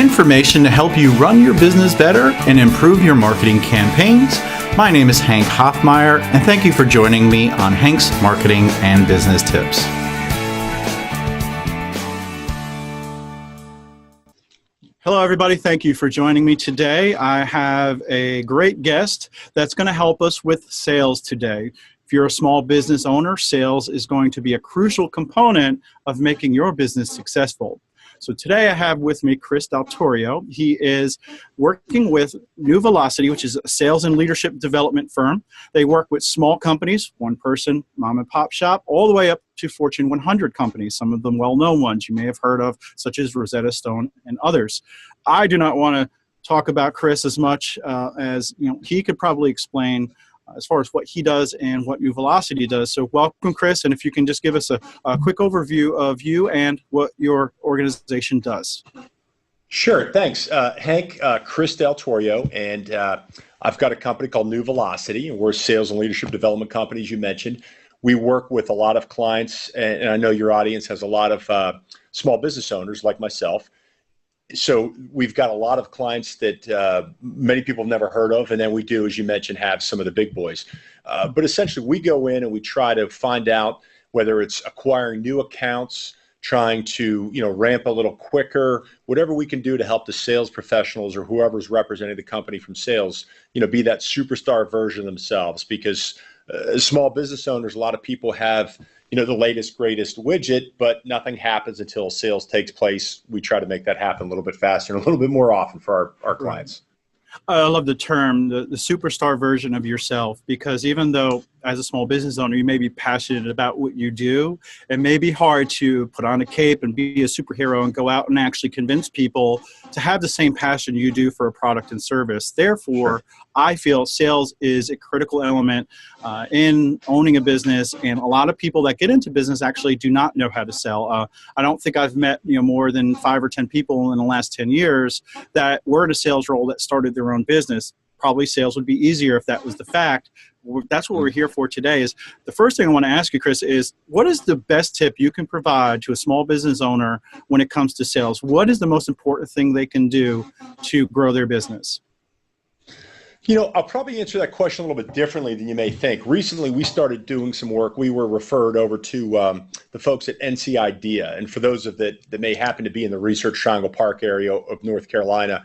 information to help you run your business better and improve your marketing campaigns. My name is Hank Hoffmeyer, and thank you for joining me on Hank's Marketing and Business Tips. Hello, everybody. Thank you for joining me today. I have a great guest that's going to help us with sales today. If you're a small business owner, sales is going to be a crucial component of making your business successful. So today I have with me Chris Daltorio. He is working with New Velocity, which is a sales and leadership development firm. They work with small companies, one person, mom and pop shop, all the way up to Fortune 100 companies, some of them well-known ones you may have heard of, such as Rosetta Stone and others. I do not want to talk about Chris as much as he could probably explain as far as what he does and what New Velocity does. So welcome, Chris, and if you can just give us a quick overview of you and what your organization does. Sure, thanks. Hank, Chris Daltorio, and I've got a company called New Velocity, and we're a sales and leadership development company, as you mentioned. We work with a lot of clients, and I know your audience has a lot of small business owners like myself. So we've got a lot of clients that many people have never heard of, and then we do, as you mentioned, have some of the big boys. But essentially, we go in and we try to find out whether it's acquiring new accounts, trying to ramp a little quicker, whatever we can do to help the sales professionals or whoever's representing the company from sales, be that superstar version of themselves. Because as small business owners, a lot of people have the latest, greatest widget, but nothing happens until sales takes place. We try to make that happen a little bit faster and a little bit more often for our clients. I love the term, the superstar version of yourself, because even though as a small business owner, you may be passionate about what you do, it may be hard to put on a cape and be a superhero and go out and actually convince people to have the same passion you do for a product and service. Therefore, I feel sales is a critical element in owning a business, and a lot of people that get into business actually do not know how to sell. I don't think I've met more than 5 or 10 people in the last 10 years that were in a sales role that started their own business. Probably sales would be easier if that was the fact. That's what we're here for today. Is the first thing I want to ask you, Chris, is what is the best tip you can provide to a small business owner when it comes to sales? What is the most important thing they can do to grow their business? I'll probably answer that question a little bit differently than you may think. Recently, we started doing some work. We were referred over to the folks at NCIdea. And for those that may happen to be in the Research Triangle Park area of North Carolina,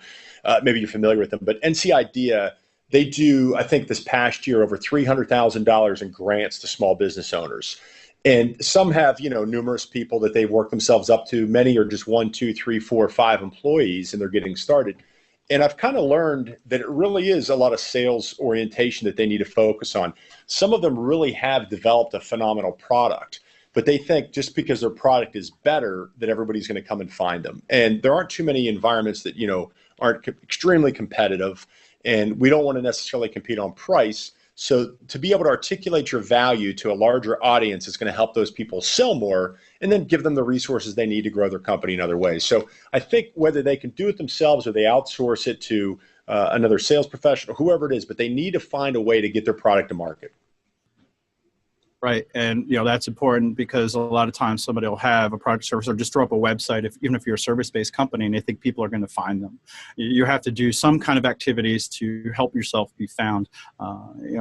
maybe you're familiar with them. But NCIdea, they do, I think this past year, over $300,000 in grants to small business owners. And some have, numerous people that they've worked themselves up to. Many are just 1, 2, 3, 4, 5 employees, and they're getting started. And I've kind of learned that it really is a lot of sales orientation that they need to focus on. Some of them really have developed a phenomenal product, but they think just because their product is better that everybody's going to come and find them. And there aren't too many environments that, aren't extremely competitive, and we don't want to necessarily compete on price. So to be able to articulate your value to a larger audience is going to help those people sell more and then give them the resources they need to grow their company in other ways. So I think whether they can do it themselves or they outsource it to another sales professional, whoever it is, but they need to find a way to get their product to market. Right. And, that's important because a lot of times somebody will have a product service or just throw up a website, even if you're a service-based company and they think people are going to find them. You have to do some kind of activities to help yourself be found.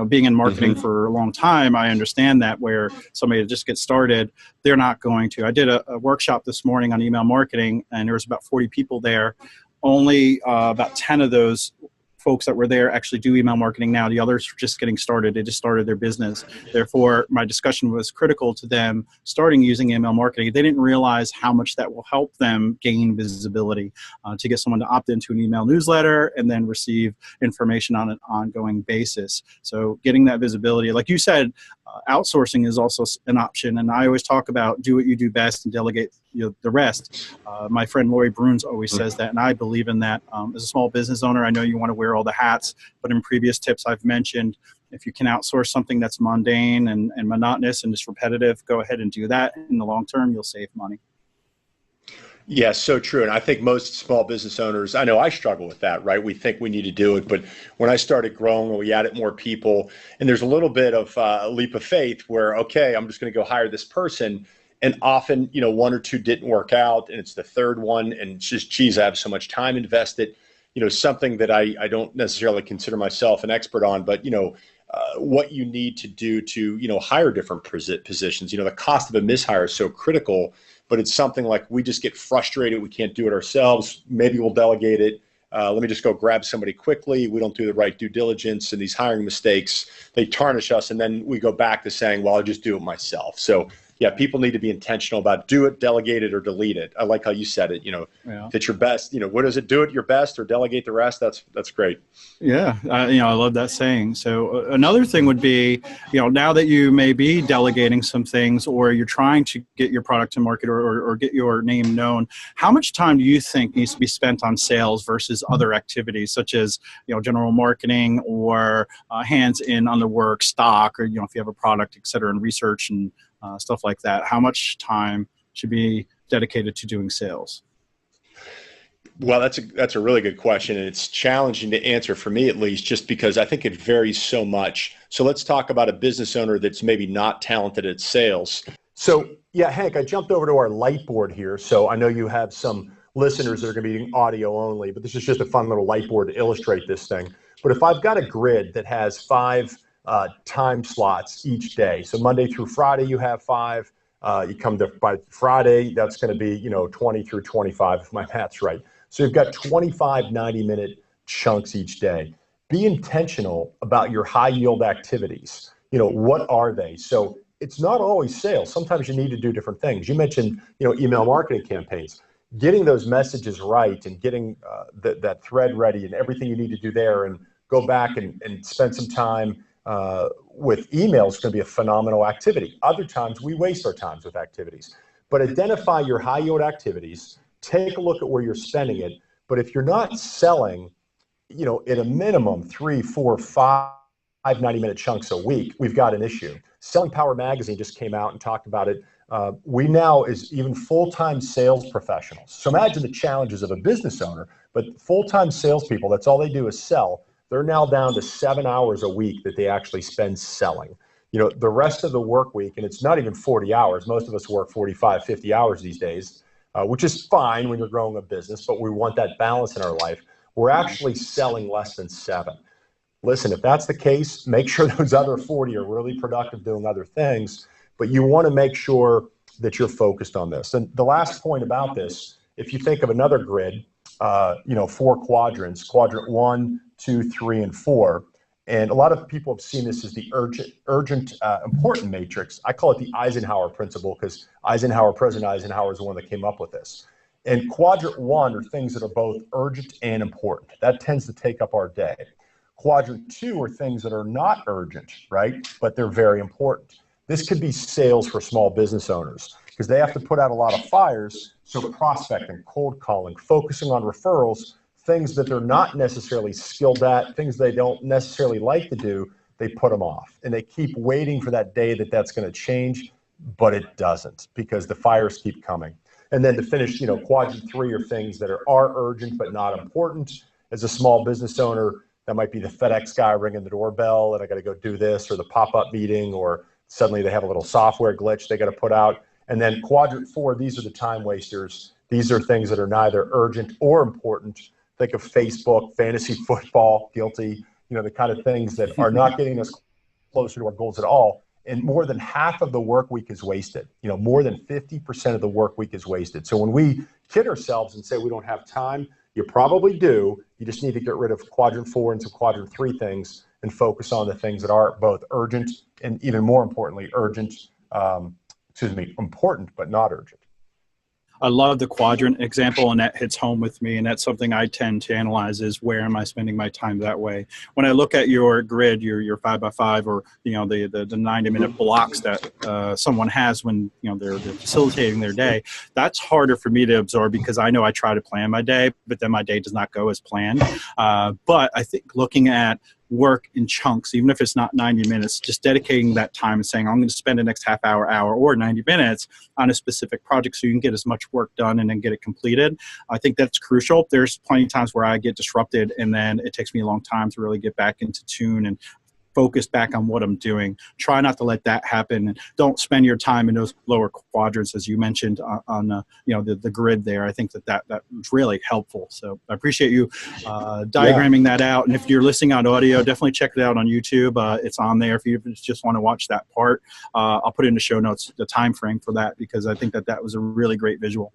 Being in marketing for a long time, I understand that where somebody just gets started, they're not going to. I did a workshop this morning on email marketing, and there was about 40 people there. Only about 10 of those folks that were there actually do email marketing now. The others are just getting started. They just started their business. Therefore, my discussion was critical to them starting using email marketing. They didn't realize how much that will help them gain visibility to get someone to opt into an email newsletter and then receive information on an ongoing basis. So getting that visibility, like you said, outsourcing is also an option. And I always talk about do what you do best and delegate the rest. My friend Lori Bruhns always says that, and I believe in that. As a small business owner, I know you want to wear all the hats, but in previous tips I've mentioned, if you can outsource something that's mundane and monotonous and just repetitive, go ahead and do that. In the long term, you'll save money. Yes, so true. And I think most small business owners, I know I struggle with that, right? We think we need to do it. But when I started growing, we added more people, and there's a little bit of a leap of faith where, okay, I'm just going to go hire this person. And often, one or two didn't work out, and it's the third one, and it's just, geez, I have so much time invested. Something that I don't necessarily consider myself an expert on, but what you need to do to hire different positions. The cost of a mishire is so critical, but it's something like we just get frustrated. We can't do it ourselves. Maybe we'll delegate it. Let me just go grab somebody quickly. We don't do the right due diligence, and these hiring mistakes, they tarnish us. And then we go back to saying, well, I'll just do it myself. So yeah, people need to be intentional about do it, delegate it, or delete it. I like how you said it, if it's your best, what is it? Do it your best or delegate the rest. That's great. Yeah. I love that saying. So another thing would be, now that you may be delegating some things or you're trying to get your product to market or get your name known, how much time do you think needs to be spent on sales versus other activities such as, general marketing or hands in on the work, stock, or, if you have a product, et cetera, and research and stuff like that? How much time should be dedicated to doing sales? Well, that's a really good question, and it's challenging to answer for me, at least, just because I think it varies so much. So let's talk about a business owner that's maybe not talented at sales. So yeah, Hank, I jumped over to our light board here. So I know you have some listeners that are going to be doing audio only, but this is just a fun little light board to illustrate this thing. But if I've got a grid that has 5 time slots each day, so Monday through Friday you have 5. You come to by Friday, that's going to be 20 through 25 if my math's right. So you've got 25 90-minute chunks each day. Be intentional about your high yield activities. What are they? So it's not always sales. Sometimes you need to do different things. You mentioned email marketing campaigns. Getting those messages right and getting that thread ready and everything you need to do there, and go back and spend some time with email is going to be a phenomenal activity. Other times we waste our times with activities. But identify your high yield activities. Take a look at where you're spending it. But if you're not selling, at a minimum 3, 4, 5 90-minute chunks a week, we've got an issue. Selling Power Magazine just came out and talked about it. We now is even full-time sales professionals. So imagine the challenges of a business owner, but full-time salespeople, that's all they do is sell. They're now down to 7 hours a week that they actually spend selling. The rest of the work week, and it's not even 40 hours. Most of us work 45, 50 hours these days, which is fine when you're growing a business, but we want that balance in our life. We're actually selling less than 7. Listen, if that's the case, make sure those other 40 are really productive doing other things, but you want to make sure that you're focused on this. And the last point about this, if you think of another grid, 4 quadrants, quadrant 1, 2, 3, and 4. And a lot of people have seen this as the urgent, important matrix. I call it the Eisenhower Principle because President Eisenhower is the one that came up with this. And quadrant 1 are things that are both urgent and important. That tends to take up our day. Quadrant 2 are things that are not urgent, right? But they're very important. This could be sales for small business owners because they have to put out a lot of fires. So prospecting, cold calling, focusing on referrals, things that they're not necessarily skilled at, things they don't necessarily like to do, they put them off. And they keep waiting for that day that that's going to change, but it doesn't because the fires keep coming. And then to finish, quadrant 3 are things that are urgent but not important. As a small business owner, that might be the FedEx guy ringing the doorbell and I got to go do this, or the pop-up meeting, or suddenly they have a little software glitch they got to put out. And then quadrant 4, these are the time wasters. These are things that are neither urgent or important. Think of Facebook, fantasy football, guilty, the kind of things that are not getting us closer to our goals at all. And more than half of the work week is wasted. More than 50% of the work week is wasted. So when we kid ourselves and say we don't have time, you probably do. You just need to get rid of quadrant 4 and some quadrant 3 things and focus on the things that are both urgent and, even more importantly, important but not urgent. I love the quadrant example, and that hits home with me. And that's something I tend to analyze is where am I spending my time that way? When I look at your grid, your 5x5, or the 90-minute blocks that someone has when they're facilitating their day, that's harder for me to absorb because I know I try to plan my day, but then my day does not go as planned. But I think looking at work in chunks, even if it's not 90 minutes, just dedicating that time and saying, I'm going to spend the next half hour, or 90 minutes on a specific project so you can get as much work done and then get it completed. I think that's crucial. There's plenty of times where I get disrupted and then it takes me a long time to really get back into tune and focused back on what I'm doing. Try not to let that happen, and don't spend your time in those lower quadrants, as you mentioned on the grid there. I think that was really helpful. So I appreciate you diagramming that out. And if you're listening on audio, definitely check it out on YouTube. It's on there if you just want to watch that part. I'll put in the show notes the time frame for that, because I think that was a really great visual.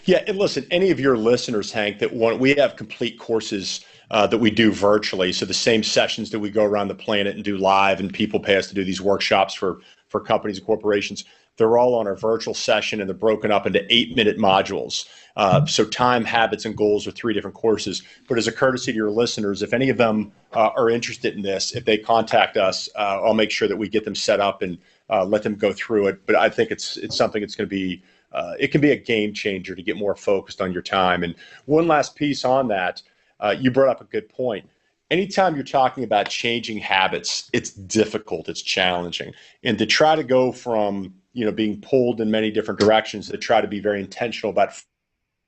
Yeah, and listen, any of your listeners, Hank, we have complete courses that we do virtually. So the same sessions that we go around the planet and do live, and people pay us to do these workshops for companies and corporations, they're all on our virtual session, and they're broken up into 8-minute modules. So time, habits, and goals are 3 different courses. But as a courtesy to your listeners, if any of them are interested in this, if they contact us, I'll make sure that we get them set up and let them go through it. But I think it's something that's going to be it can be a game changer to get more focused on your time. And one last piece on that, you brought up a good point. Anytime you're talking about changing habits, it's difficult, it's challenging. And to try to go from being pulled in many different directions, to try to be very intentional about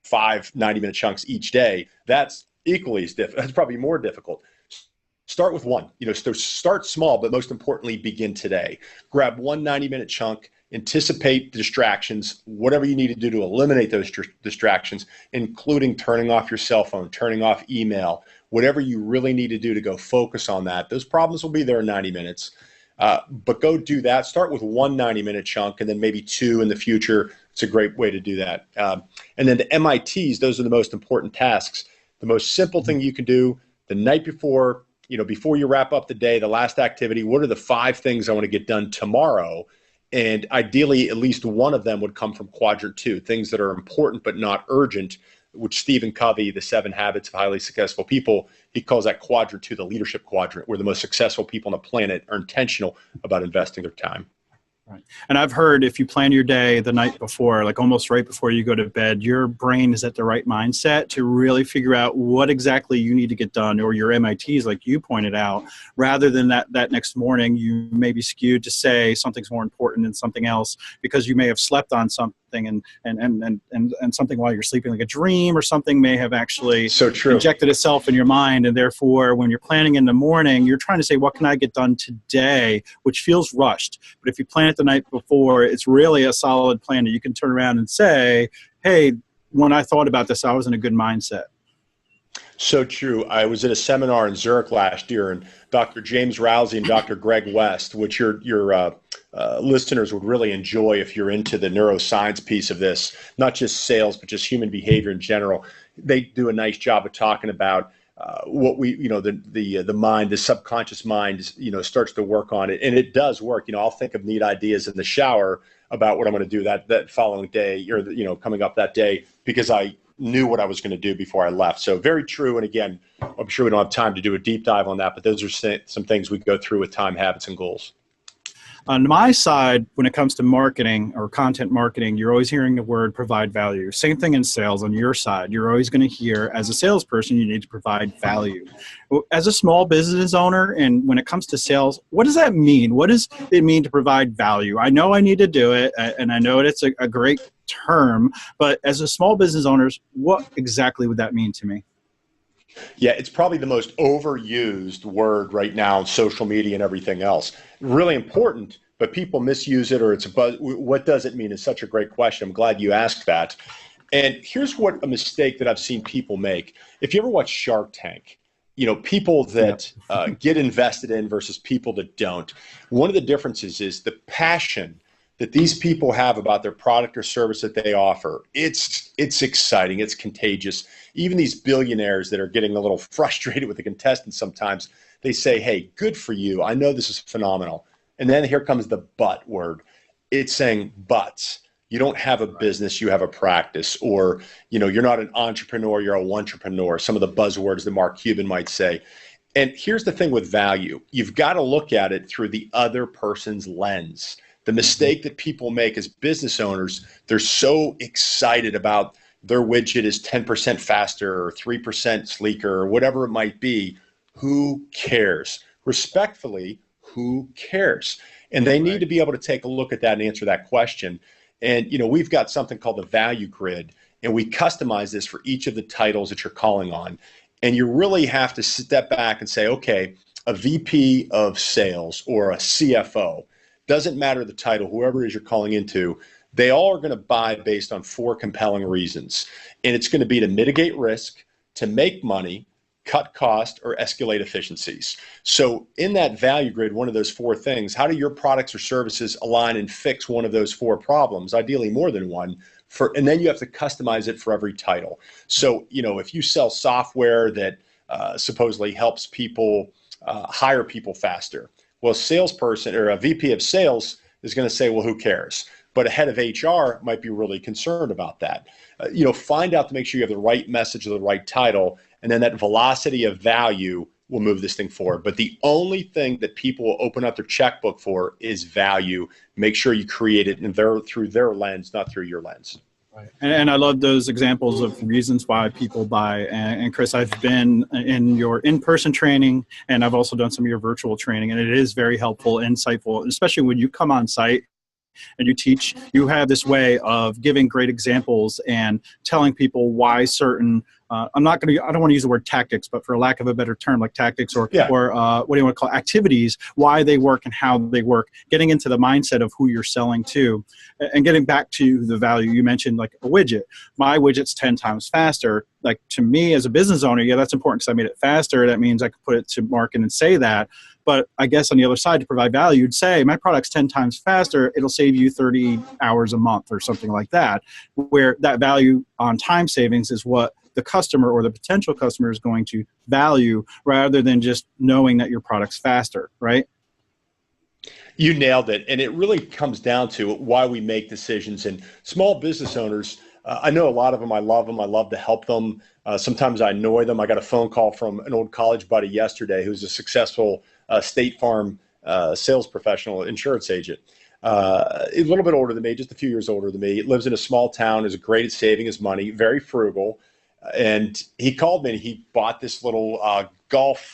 5 90-minute chunks each day, that's equally as difficult. That's probably more difficult. Start with one. Start small, but most importantly, begin today. Grab one 90-minute chunk. Anticipate distractions, whatever you need to do to eliminate those distractions, including turning off your cell phone, turning off email, whatever you really need to do to go focus on that. Those problems will be there in 90 minutes, but go do that. Start with one 90-minute chunk, and then maybe 2 in the future. It's a great way to do that. And then the MITs, those are the most important tasks. The most simple thing you can do the night before, before you wrap up the day, the last activity, what are the 5 things I want to get done tomorrow? And ideally, at least one of them would come from quadrant 2, things that are important but not urgent, which Stephen Covey, the 7 Habits of Highly Successful People, he calls that quadrant 2 the leadership quadrant, where the most successful people on the planet are intentional about investing their time. Right. And I've heard if you plan your day the night before, like almost right before you go to bed, your brain is at the right mindset to really figure out what exactly you need to get done, or your MITs, like you pointed out, rather than that next morning you may be skewed to say something's more important than something else because you may have slept on something and something while you're sleeping, like a dream or something may have actually injected itself in your mind. And therefore, when you're planning in the morning, you're trying to say, what can I get done today, which feels rushed. But if you plan it the night before, it's really a solid plan that you can turn around and say, hey, when I thought about this, I was in a good mindset. So true. I was at a seminar in Zurich last year, and Dr. James Rousey and Dr. Greg West, which your listeners would really enjoy if you're into the neuroscience piece of this, not just sales, but just human behavior in general. They do a nice job of talking about what we, the mind, the subconscious mind, starts to work on it, and it does work. I'll think of neat ideas in the shower about what I'm going to do that following day, or coming up that day, because I knew what I was going to do before I left. So very true. And again, I'm sure we don't have time to do a deep dive on that, but those are some things we go through with time, habits, and goals. On my side, when it comes to marketing or content marketing, you're always hearing the word provide value. Same thing in sales. On your side, you're always going to hear, as a salesperson, you need to provide value. As a small business owner, and when it comes to sales, what does that mean? What does it mean to provide value? I know I need to do it, and I know it's a great term, but as a small business owners, what exactly would that mean to me? Yeah, it's probably the most overused word right now on social media and everything else. Really important, but people misuse it, or it's a buzz. What does it mean is such a great question. I'm glad you asked that. And here's what a mistake that I've seen people make. If you ever watch Shark Tank, people that get invested in versus people that don't. One of the differences is the passion that these people have about their product or service that they offer. It's exciting. It's contagious. Even these billionaires that are getting a little frustrated with the contestants sometimes, they say, hey, good for you. I know this is phenomenal. And then here comes the but word. It's saying buts. You don't have a business, you have a practice, or you're not an entrepreneur, you're a one-entrepreneur, some of the buzzwords that Mark Cuban might say. And here's the thing with value. You've got to look at it through the other person's lens. The mistake that people make as business owners, they're so excited about their widget is 10% faster or 3% sleeker or whatever it might be. Who cares? Respectfully, who cares? And they need to be able to take a look at that and answer that question. And, we've got something called the value grid, and we customize this for each of the titles that you're calling on. And you really have to step back and say, okay, a VP of sales or a CFO, doesn't matter the title, whoever it is you're calling into, they all are going to buy based on 4 compelling reasons. And it's going to be to mitigate risk, to make money, cut cost, or escalate efficiencies. So in that value grid, one of those 4 things, how do your products or services align and fix one of those 4 problems, ideally more than one, and then you have to customize it for every title. So, if you sell software that supposedly helps people hire people faster, well, a salesperson or a VP of sales is going to say, well, who cares? But a head of HR might be really concerned about that. Find out to make sure you have the right message or the right title, and then that velocity of value will move this thing forward. But the only thing that people will open up their checkbook for is value. Make sure you create it through their lens, not through your lens. Right. And I love those examples of reasons why people buy. And Chris, I've been in your in-person training, and I've also done some of your virtual training, and it is very helpful, insightful, especially when you come on site and you teach. You have this way of giving great examples and telling people why certain I don't want to use the word tactics, but for lack of a better term, like tactics or what do you want to call activities, why they work and how they work, getting into the mindset of who you're selling to, and getting back to the value. You mentioned like a widget. My widget's 10 times faster. Like, to me as a business owner, yeah, that's important because I made it faster. That means I could put it to market and say that. But I guess on the other side, to provide value, you'd say, my product's 10 times faster. It'll save you 30 hours a month or something like that, where that value on time savings is what the customer or the potential customer is going to value, rather than just knowing that your product's faster, right? You nailed it. And it really comes down to why we make decisions. And small business owners, I know a lot of them. I love them. I love to help them. Sometimes I annoy them. I got a phone call from an old college buddy yesterday who's a successful State Farm sales professional, insurance agent. A little bit older than me, just a few years older than me. Lives in a small town, is great at saving his money, very frugal. And he called me and he bought this little golf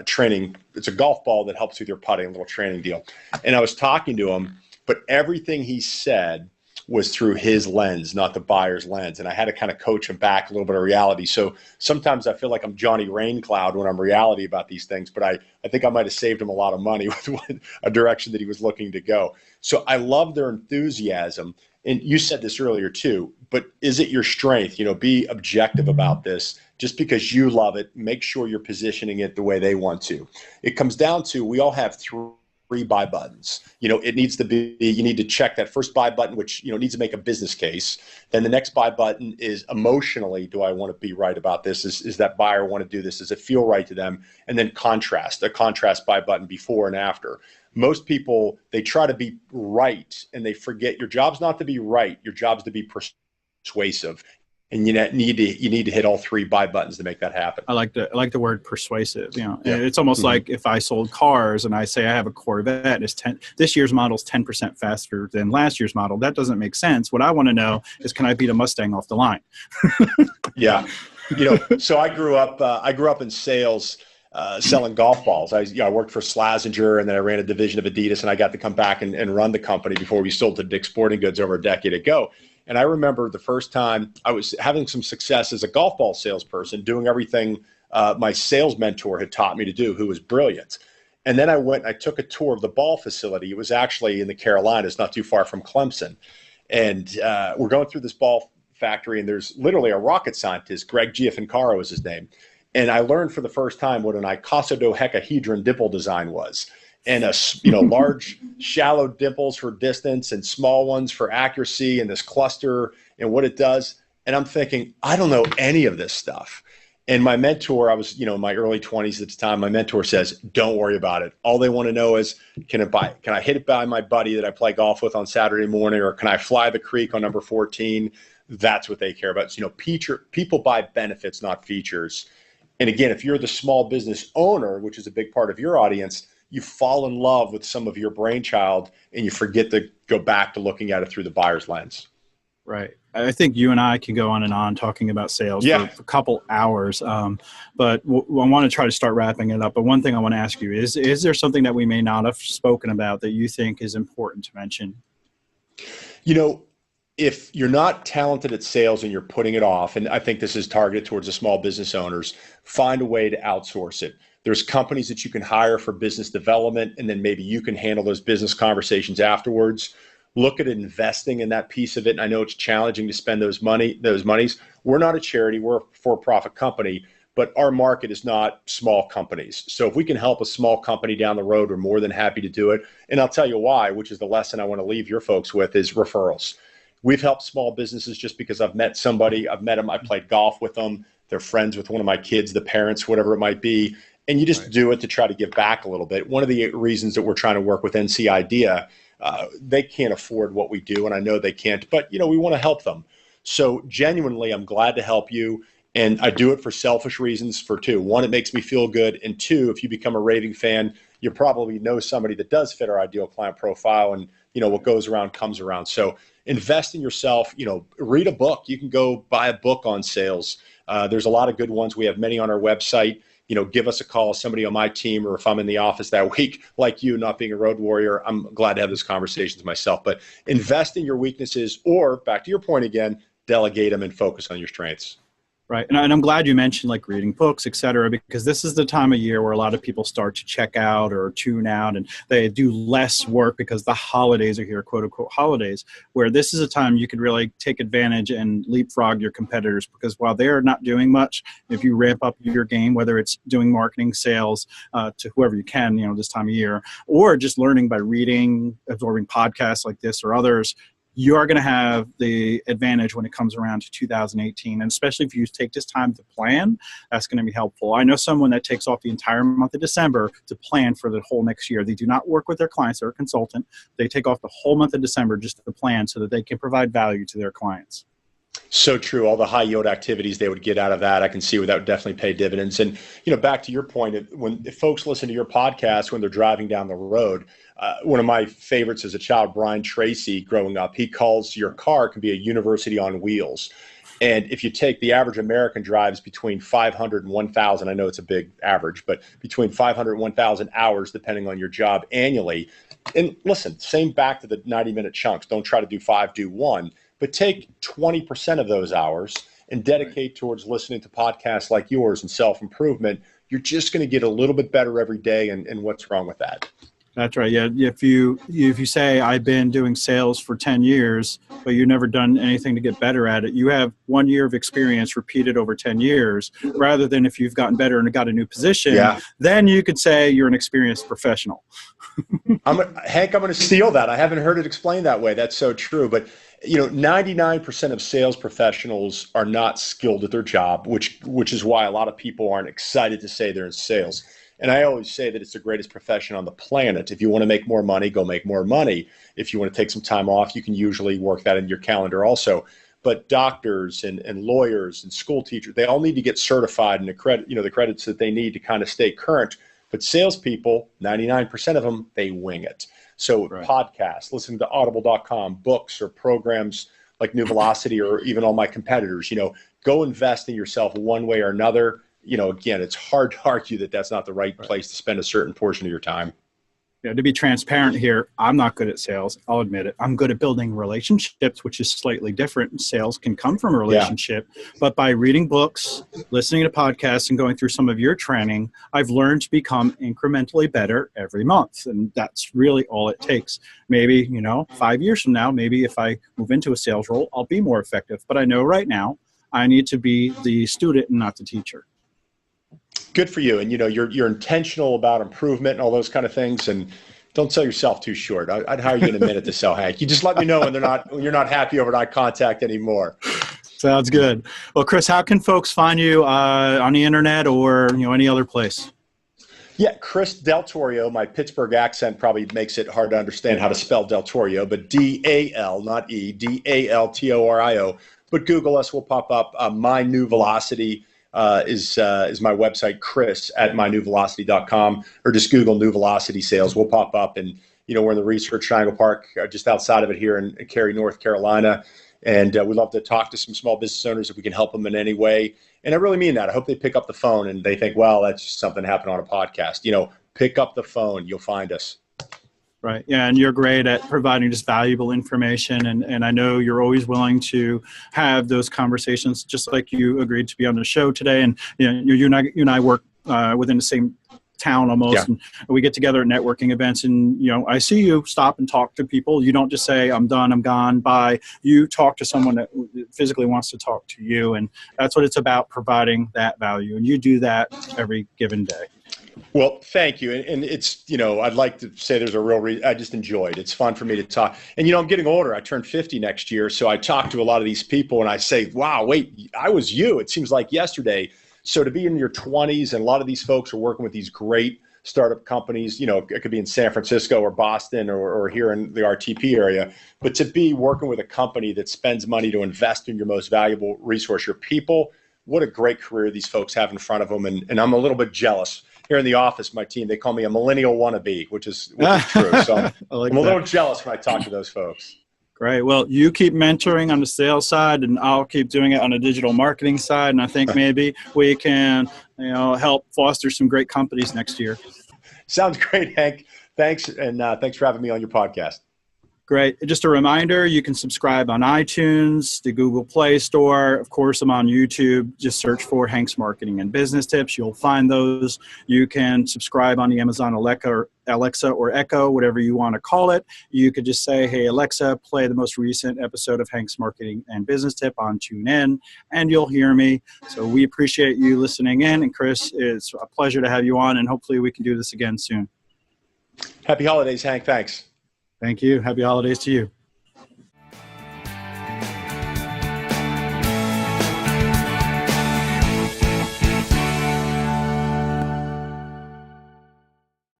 training. It's a golf ball that helps with your putting, a little training deal. And I was talking to him, but everything he said was through his lens, not the buyer's lens. And I had to kind of coach him back a little bit of reality. So sometimes I feel like I'm Johnny Raincloud when I'm reality about these things, but I think I might have saved him a lot of money with a direction that he was looking to go. So I love their enthusiasm. And you said this earlier too, but is it your strength? Be objective about this. Just because you love it, make sure you're positioning it the way they want to. It comes down to, we all have 3 buy buttons. It needs to be, you need to check that first buy button, which, needs to make a business case. Then the next buy button is emotionally, do I want to be right about this? Is that buyer want to do this? Does it feel right to them? And then a contrast buy button before and after. Most people, they try to be right and they forget your job's not to be right. Your job's to be persuasive. And you need to hit all 3 buy buttons to make that happen. I like the word persuasive. It's almost like if I sold cars and I say I have a Corvette, this year's model is 10% faster than last year's model. That doesn't make sense. What I want to know is, can I beat a Mustang off the line? Yeah, so I grew up in sales. Selling golf balls. I worked for Slazenger, and then I ran a division of Adidas, and I got to come back and run the company before we sold to Dick's Sporting Goods over a decade ago. And I remember the first time I was having some success as a golf ball salesperson, doing everything my sales mentor had taught me to do, who was brilliant. And then I took a tour of the ball facility. It was actually in the Carolinas, not too far from Clemson. And we're going through this ball factory, and there's literally a rocket scientist, Greg Giafincaro was his name. And I learned for the first time what an icosahedron dimple design was. And large, shallow dimples for distance and small ones for accuracy, and this cluster and what it does. And I'm thinking, I don't know any of this stuff. And my mentor, I was, in my early 20s at the time, my mentor says, don't worry about it. All they want to know is, can I hit it by my buddy that I play golf with on Saturday morning, or can I fly the creek on number 14? That's what they care about. So, people buy benefits, not features. And again, if you're the small business owner, which is a big part of your audience, you fall in love with some of your brainchild and you forget to go back to looking at it through the buyer's lens. Right. I think you and I can go on and on talking about sales for a couple hours, but I want to try to start wrapping it up. But one thing I want to ask you is there something that we may not have spoken about that you think is important to mention? If you're not talented at sales and you're putting it off, and I think this is targeted towards the small business owners, find a way to outsource it. There's companies that you can hire for business development, and then maybe you can handle those business conversations afterwards. Look at investing in that piece of it. And I know it's challenging to spend those monies. We're not a charity, we're a for-profit company, but our market is not small companies. So if we can help a small company down the road, we're more than happy to do it. And I'll tell you why, which is the lesson I want to leave your folks with, is referrals. We've helped small businesses just because I've met somebody, I've met them, I played golf with them, they're friends with one of my kids, the parents, whatever it might be. And you just do it to try to give back a little bit. One of the reasons that we're trying to work with NCIdea, they can't afford what we do, and I know they can't, but we want to help them. So genuinely, I'm glad to help you. And I do it for selfish reasons for two. One, it makes me feel good. And two, if you become a raving fan, you probably know somebody that does fit our ideal client profile. And what goes around comes around. So invest in yourself, read a book. You can go buy a book on sales. There's a lot of good ones. We have many on our website. Give us a call, somebody on my team, or if I'm in the office that week, like you, not being a road warrior, I'm glad to have those conversations myself. But invest in your weaknesses, or back to your point again, delegate them and focus on your strengths. Right. And I'm glad you mentioned like reading books, et cetera, because this is the time of year where a lot of people start to check out or tune out, and they do less work because the holidays are here, quote unquote holidays, where this is a time you could really take advantage and leapfrog your competitors, because while they're not doing much, if you ramp up your game, whether it's doing marketing, sales, to whoever you can, this time of year, or just learning by reading, absorbing podcasts like this or others, you are going to have the advantage when it comes around to 2018. And especially if you take this time to plan, that's going to be helpful. I know someone that takes off the entire month of December to plan for the whole next year. They do not work with their clients. They're a consultant. They take off the whole month of December just to plan so that they can provide value to their clients. So true. All the high yield activities they would get out of that, I can see where that would definitely pay dividends. And, back to your point, if folks listen to your podcast when they're driving down the road, one of my favorites as a child, Brian Tracy, growing up, he calls your car can be a university on wheels. And if you take the average American drives between 500 and 1,000, I know it's a big average, but between 500 and 1,000 hours, depending on your job annually. And listen, same back to the 90-minute chunks. Don't try to do 5, do 1. But take 20% of those hours and dedicate towards listening to podcasts like yours and self-improvement. You're just going to get a little bit better every day. And what's wrong with that? That's right. Yeah. If you say I've been doing sales for 10 years, but you've never done anything to get better at it, you have 1 year of experience repeated over 10 years, rather than if you've gotten better and got a new position, then you could say you're an experienced professional. Hank, I'm going to steal that. I haven't heard it explained that way. That's so true. But 99% of sales professionals are not skilled at their job, which is why a lot of people aren't excited to say they're in sales. And I always say that it's the greatest profession on the planet. If you want to make more money, go make more money. If you want to take some time off, you can usually work that into your calendar also. But doctors and lawyers and school teachers, they all need to get certified and the credits that they need to kind of stay current. But salespeople, 99% of them, they wing it. So podcasts, listening to audible.com, books or programs like New Velocity or even all my competitors, go invest in yourself one way or another. Again, it's hard to argue that that's not the right place to spend a certain portion of your time. Yeah, to be transparent here, I'm not good at sales. I'll admit it. I'm good at building relationships, which is slightly different. Sales can come from a relationship, but by reading books, listening to podcasts, and going through some of your training, I've learned to become incrementally better every month. And that's really all it takes. Maybe, 5 years from now, maybe if I move into a sales role, I'll be more effective. But I know right now I need to be the student and not the teacher. Good for you. And, you're intentional about improvement and all those kind of things. And don't sell yourself too short. I'd hire you in a minute to sell, Hank. You just let me know when you're not happy over eye contact anymore. Sounds good. Well, Chris, how can folks find you on the internet or, any other place? Yeah, Chris Daltorio. My Pittsburgh accent probably makes it hard to understand how to spell Daltorio, but D-A-L, not E, D-A-L-T-O-R-I-O. But Google us, we'll pop up. My New Velocity is my website, Chris at mynewvelocity.com, or just Google New Velocity Sales. We'll pop up, and we're in the Research Triangle Park, just outside of it here in Cary, North Carolina, and we'd love to talk to some small business owners if we can help them in any way. And I really mean that. I hope they pick up the phone and they think, well, that's just something happened on a podcast. Pick up the phone, you'll find us. Right. Yeah. And you're great at providing just valuable information. And I know you're always willing to have those conversations, just like you agreed to be on the show today. And you and I work within the same town almost. Yeah. And we get together at networking events, and, I see you stop and talk to people. You don't just say, I'm done, I'm gone, bye. You talk to someone that physically wants to talk to you. And that's what it's about, providing that value. And you do that every given day. Well, thank you. And it's, I'd like to say there's a real reason. I just enjoyed. It's fun for me to talk. And, I'm getting older. I turn 50 next year. So I talk to a lot of these people and I say, wow, wait, I was you. It seems like yesterday. So to be in your 20s, and a lot of these folks are working with these great startup companies, it could be in San Francisco or Boston or here in the RTP area, but to be working with a company that spends money to invest in your most valuable resource, your people, what a great career these folks have in front of them. And I'm a little bit jealous. Here in the office, my team, they call me a millennial wannabe, which is true. So I'm a little jealous when I talk to those folks. Great. Well, you keep mentoring on the sales side, and I'll keep doing it on the digital marketing side. And I think maybe we can, help foster some great companies next year. Sounds great, Hank. Thanks. And thanks for having me on your podcast. Great. Just a reminder, you can subscribe on iTunes, the Google Play Store. Of course, I'm on YouTube. Just search for Hank's Marketing and Business Tips. You'll find those. You can subscribe on the Amazon Alexa or Echo, whatever you want to call it. You could just say, hey, Alexa, play the most recent episode of Hank's Marketing and Business Tip on TuneIn, and you'll hear me. So we appreciate you listening in. And Chris, it's a pleasure to have you on, and hopefully we can do this again soon. Happy holidays, Hank. Thanks. Thank you. Happy holidays to you.